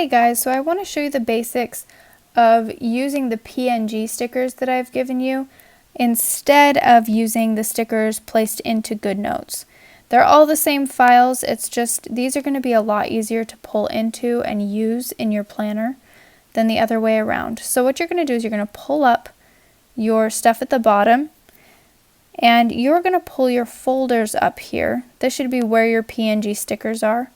Hey guys, so I want to show you the basics of using the PNG stickers that I've given you instead of using the stickers placed into Goodnotes. They're all the same files, it's just these are going to be a lot easier to pull into and use in your planner than the other way around. So what you're going to do is you're going to pull up your stuff at the bottom and you're going to pull your folders up here. This should be where your PNG stickers are.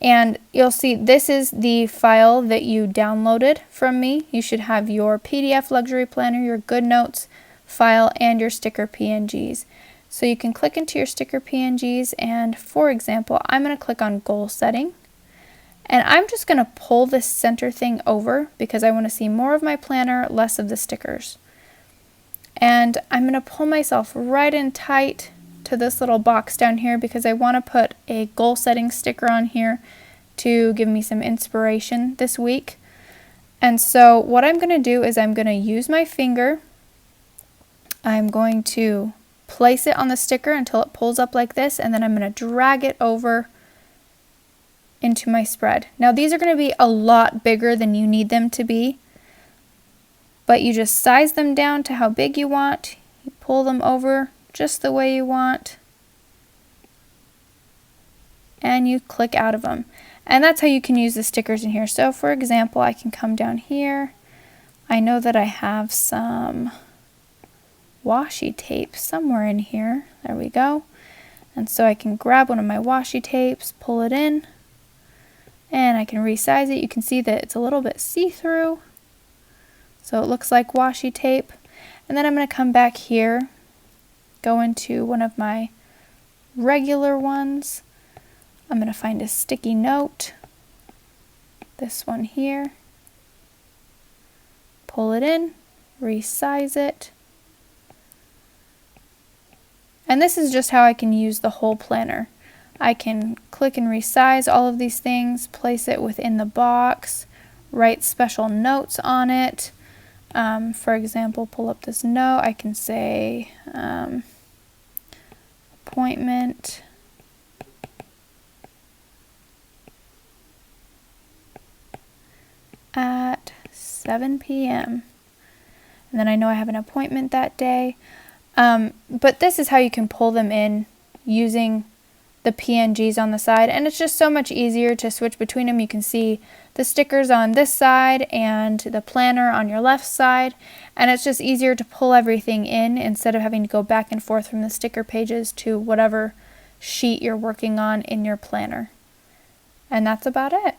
And you'll see this is the file that you downloaded from me. You should have your PDF luxury planner, your Goodnotes file, and your sticker PNGs. So you can click into your sticker PNGs, and for example, I'm going to click on goal setting. And I'm just going to pull this center thing over because I want to see more of my planner, less of the stickers. And I'm going to pull myself right in tight to this little box down here because I want to put a goal setting sticker on here to give me some inspiration this week. And so what I'm going to do is I'm going to use my finger. I'm going to place it on the sticker until it pulls up like this, and then I'm going to drag it over into my spread. Now these are going to be a lot bigger than you need them to be, but you just size them down to how big you want. You pull them over just the way you want, and you click out of them. And that's how you can use the stickers in here. So for example, I can come down here. I know that I have some washi tape somewhere in here. There we go. And so I can grab one of my washi tapes, pull it in, and I can resize it. You can see that it's a little bit see-through, so it looks like washi tape. And then I'm going to come back here, go into one of my regular ones. I'm going to find a sticky note, this one here, pull it in, resize it. And this is just how I can use the whole planner. I can click and resize all of these things, place it within the box, write special notes on it. For example, pull up this note, I can say appointment at 7 p.m. and then I know I have an appointment that day. But this is how you can pull them in using the PNGs on the side, and it's just so much easier to switch between them. You can see the stickers on this side and the planner on your left side, and it's just easier to pull everything in instead of having to go back and forth from the sticker pages to whatever sheet you're working on in your planner. And that's about it.